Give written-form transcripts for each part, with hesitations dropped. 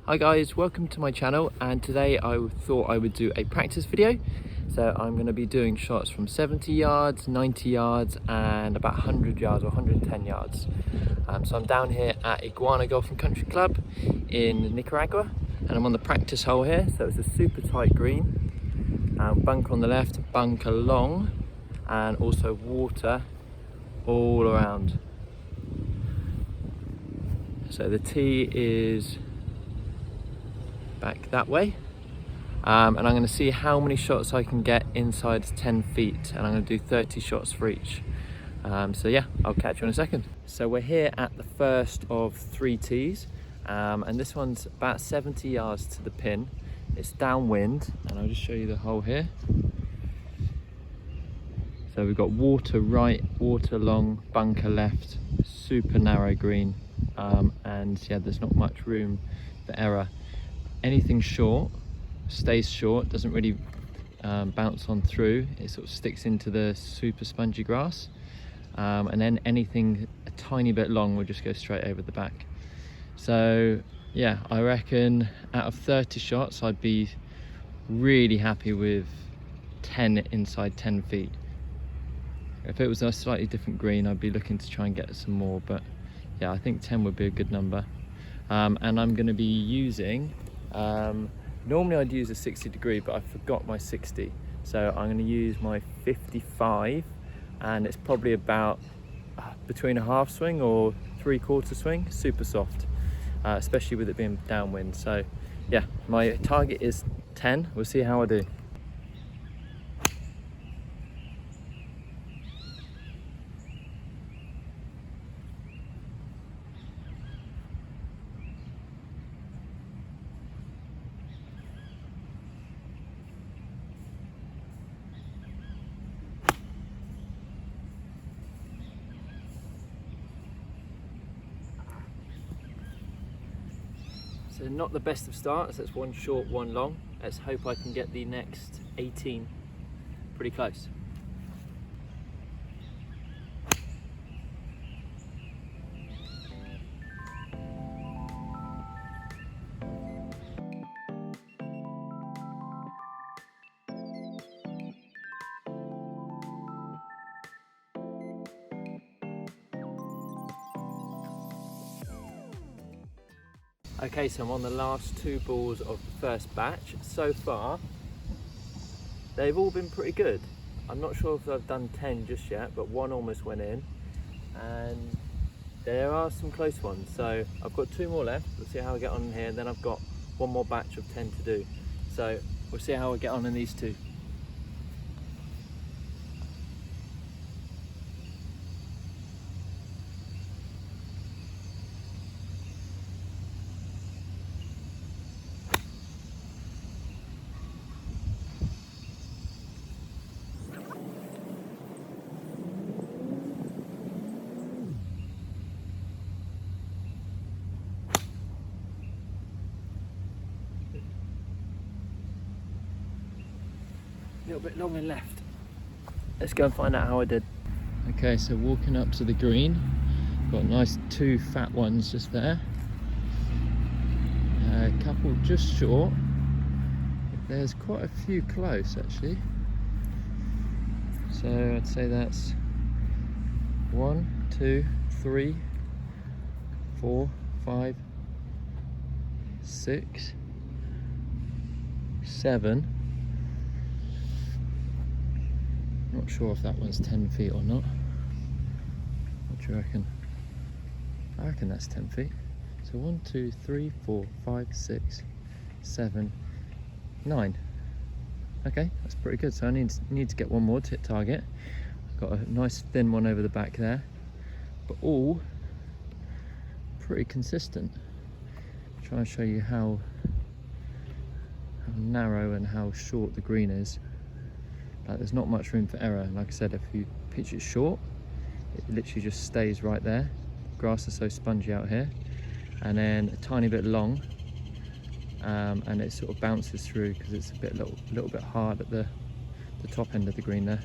Hi guys, welcome to my channel, and today I thought I would do a practice video. So I'm going to be doing shots from 70 yards, 90 yards and about 100 yards or 110 yards. So I'm down here at Iguana Golf Country Club in Nicaragua, and I'm on the practice hole here. So it's a super tight green, bunker on the left, bunker long, and also water all around. So the tee is back that way, and I'm going to see how many shots I can get inside 10 feet, and I'm going to do 30 shots for each. So yeah, I'll catch you in a second. So we're here at the first of 3 tees, and this one's about 70 yards to the pin. It's downwind, and I'll just show you the hole here. So we've got water right, water long, bunker left, super narrow green, and yeah, there's not much room for error. Anything short stays short, doesn't really bounce on through. It sort of sticks into the super spongy grass, and then anything a tiny bit long will just go straight over the back. So yeah, I reckon out of 30 shots I'd be really happy with 10 inside 10 feet. If it was a slightly different green, I'd be looking to try and get some more, but yeah, I think 10 would be a good number. And I'm going to be using, normally I'd use a 60 degree, but I forgot my 60. So I'm going to use my 55, and it's probably about between a half swing or 3/4 swing, super soft, especially with it being downwind. So yeah, my target is 10. We'll see how I do. So not the best of starts, that's one short, one long. Let's hope I can get the next 18 pretty close. Okay, so I'm on the last 2 balls of the first batch. So far, they've all been pretty good. I'm not sure if I've done 10 just yet, but 1 almost went in. And there are some close ones. So I've got 2 more left. We'll see how I get on here. And then I've got 1 more batch of 10 to do. So we'll see how I get on in these 2. A little bit long and left. Let's go and find out how I did. Okay, so walking up to the green, got nice 2 fat ones just there. A couple just short. There's quite a few close actually. So I'd say that's 1, 2, 3, 4, 5, 6, 7. Not sure if that one's 10 feet or not. What do you reckon? I reckon that's 10 feet. So 1, 2, 3, 4, 5, 6, 7, 9. Okay, that's pretty good. So I need to get 1 more to hit target. Got a nice thin one over the back there, but all pretty consistent. Try and show you how narrow and how short the green is. There's not much room for error. Like I said, if you pitch it short, it literally just stays right there. Grass is so spongy out here. And then a tiny bit long, and it sort of bounces through because it's a little bit hard at the top end of the green there.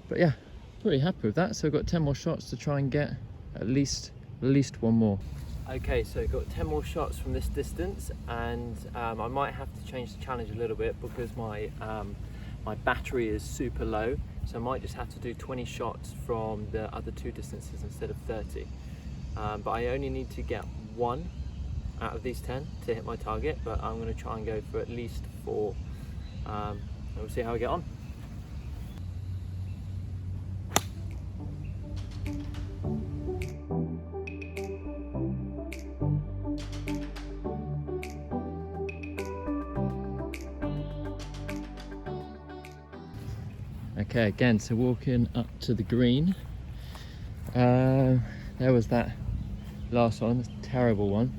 But yeah, pretty happy with that. So I've got 10 more shots to try and get at least 1 more. Okay, so got 10 more shots from this distance, and I might have to change the challenge a little bit because my battery is super low, so I might just have to do 20 shots from the other two distances instead of 30. But I only need to get 1 out of these 10 to hit my target, but I'm going to try and go for at least 4, and we'll see how I get on. Okay, again, so walking up to the green. There was that last one, this terrible one.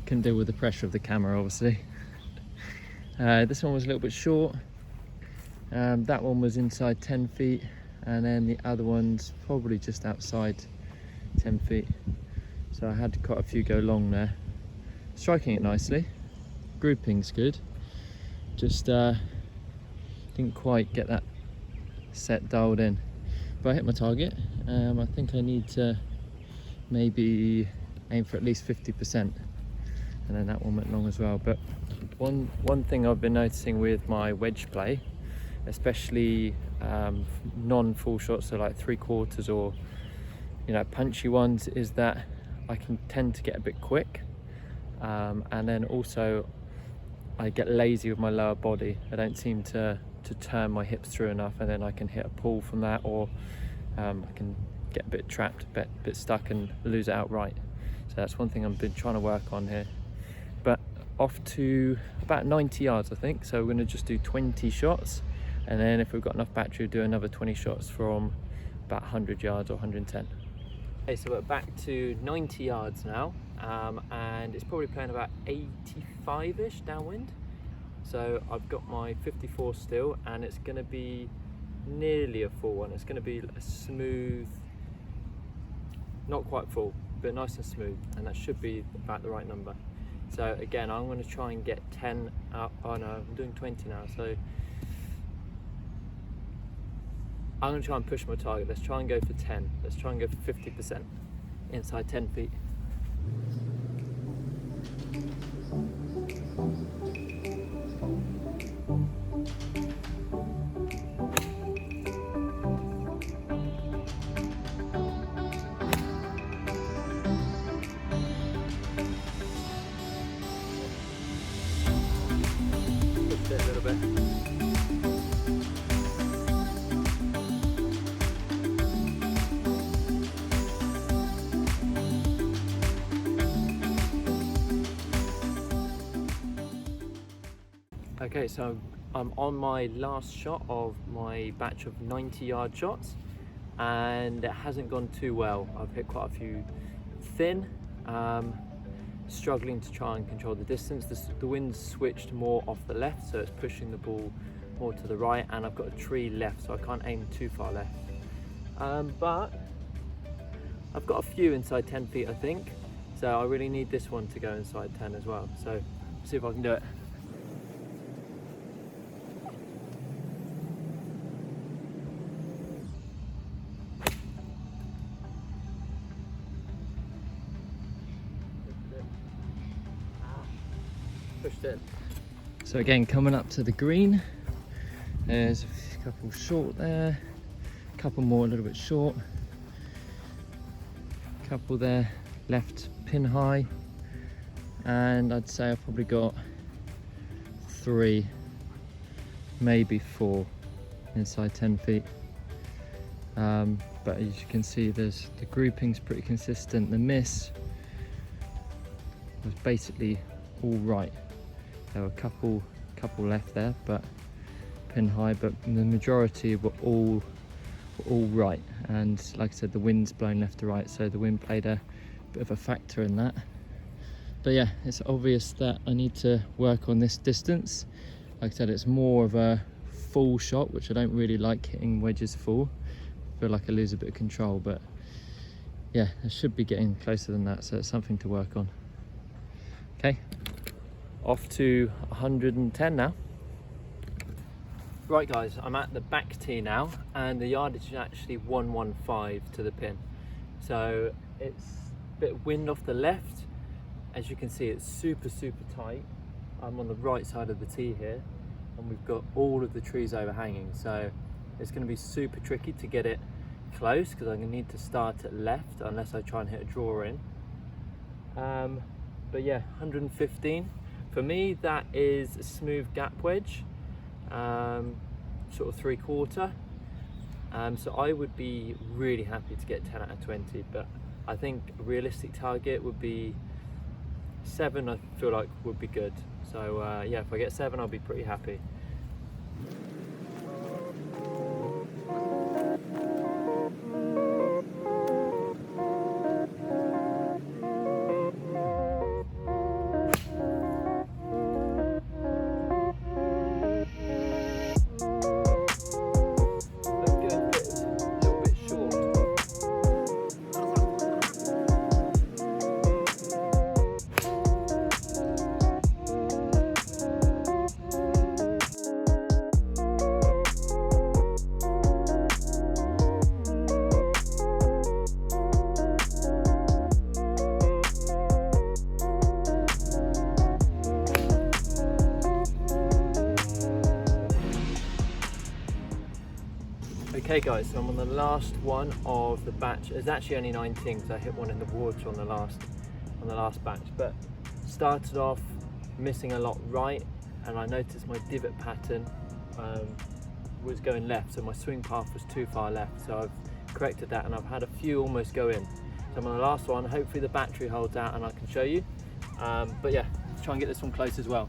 Couldn't deal with the pressure of the camera, obviously. This one was a little bit short. That one was inside 10 feet, and then the other one's probably just outside 10 feet. So I had quite a few go long there. Striking it nicely. Grouping's good. Just didn't quite get that set dialed in, but I hit my target. I think I need to maybe aim for at least 50%, and then that one went long as well. But one thing I've been noticing with my wedge play, especially non-full shots, so like 3/4 or punchy ones, is that I can tend to get a bit quick, and then also I get lazy with my lower body. I don't seem to turn my hips through enough, and then I can hit a pull from that, or I can get a bit trapped, a bit stuck and lose it outright. So that's one thing I've been trying to work on here. But off to about 90 yards, I think. So we're going to just do 20 shots, and then if we've got enough battery, we'll do another 20 shots from about 100 yards or 110. Okay, so we're back to 90 yards now, and it's probably playing about 85-ish downwind. So I've got my 54 still, and it's going to be nearly a full one. It's going to be a smooth, not quite full, but nice and smooth, and that should be about the right number. So again, I'm going to try and get 10 out. Oh no, I'm doing 20 now, so I'm going to try and push my target. Let's try and go for 10. Let's try and go for 50% inside 10 feet. Pushed it a little bit. Okay, so I'm on my last shot of my batch of 90-yard shots, and it hasn't gone too well. I've hit quite a few thin, struggling to try and control the distance. The wind's switched more off the left, so it's pushing the ball more to the right, and I've got a tree left, so I can't aim too far left. But I've got a few inside 10 feet, I think, so I really need this one to go inside 10 as well. So see if I can do it. Pushed in. So again, coming up to the green, there's a couple short there, a couple more a little bit short, a couple there left pin high, and I'd say I've probably got 3, maybe 4 inside 10 feet. But as you can see, the grouping's pretty consistent. The miss was basically all right. There were a couple left there, but pin high, but the majority were all right. And like I said, the wind's blown left to right, so the wind played a bit of a factor in that. But yeah, it's obvious that I need to work on this distance. Like I said, it's more of a full shot, which I don't really like hitting wedges full. I feel like I lose a bit of control, but yeah, I should be getting closer than that, so it's something to work on. Okay. Off to 110 now. Right guys, I'm at the back tee now, and the yardage is actually 115 to the pin. So it's bit of wind off the left. As you can see, it's super tight. I'm on the right side of the tee here, and we've got all of the trees overhanging, so it's going to be super tricky to get it close because I'm going to need to start at left unless I try and hit a draw in. But yeah, 115 for me, that is a smooth gap wedge, sort of 3/4. So I would be really happy to get 10 out of 20, but I think a realistic target would be 7. I feel like would be good. So yeah, if I get 7, I'll be pretty happy. Okay guys, so I'm on the last one of the batch. It's actually only 19 because I hit one in the water on the last batch, but started off missing a lot right, and I noticed my divot pattern was going left, so my swing path was too far left, so I've corrected that and I've had a few almost go in. So I'm on the last one. Hopefully the battery holds out and I can show you, but yeah, let's try and get this one close as well.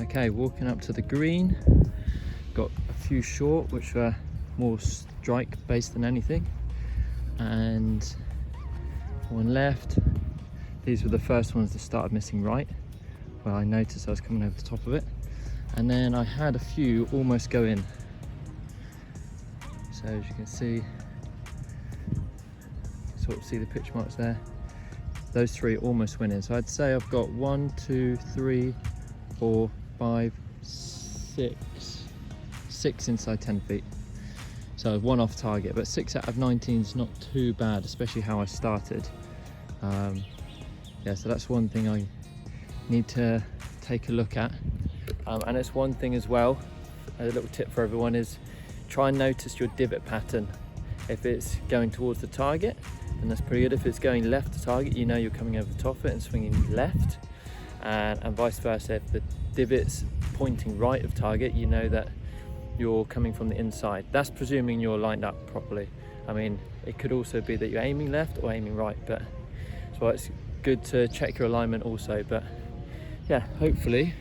Okay, walking up to the green, got a few short which were more strike based than anything, and one left. These were the first ones that started missing right, where I noticed I was coming over the top of it, and then I had a few almost go in. So as you can see, sort of see the pitch marks there. Those 3 almost went in. So I'd say I've got 1, 2, 3, 4, 5, 6 inside 10 feet. So 1 off target, but 6 out of 19 is not too bad, especially how I started. Yeah, so that's one thing I need to take a look at. And it's one thing as well, a little tip for everyone is try and notice your divot pattern. If it's going towards the target, then that's pretty good. If it's going left to target, you know you're coming over the top of it and swinging left. And vice versa, if the divot's pointing right of target, you know that you're coming from the inside. That's presuming you're lined up properly. I mean, it could also be that you're aiming left or aiming right, but so it's good to check your alignment also. But yeah, hopefully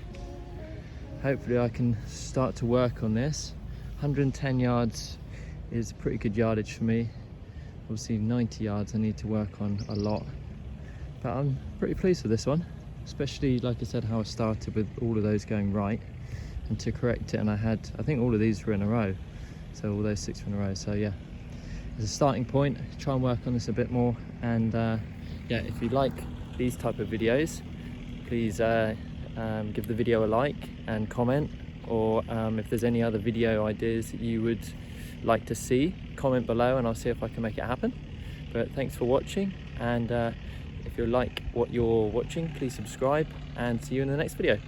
I can start to work on this. 110 yards is pretty good yardage for me. Obviously 90 yards I need to work on a lot, but I'm pretty pleased with this one, especially like I said how I started with all of those going right, and to correct it, and I think all of these were in a row, so all those 6 were in a row. So yeah, as a starting point, try and work on this a bit more. And yeah, if you like these type of videos, please give the video a like and comment, or if there's any other video ideas that you would like to see, comment below and I'll see if I can make it happen. But thanks for watching, and if you like what you're watching, please subscribe, and see you in the next video.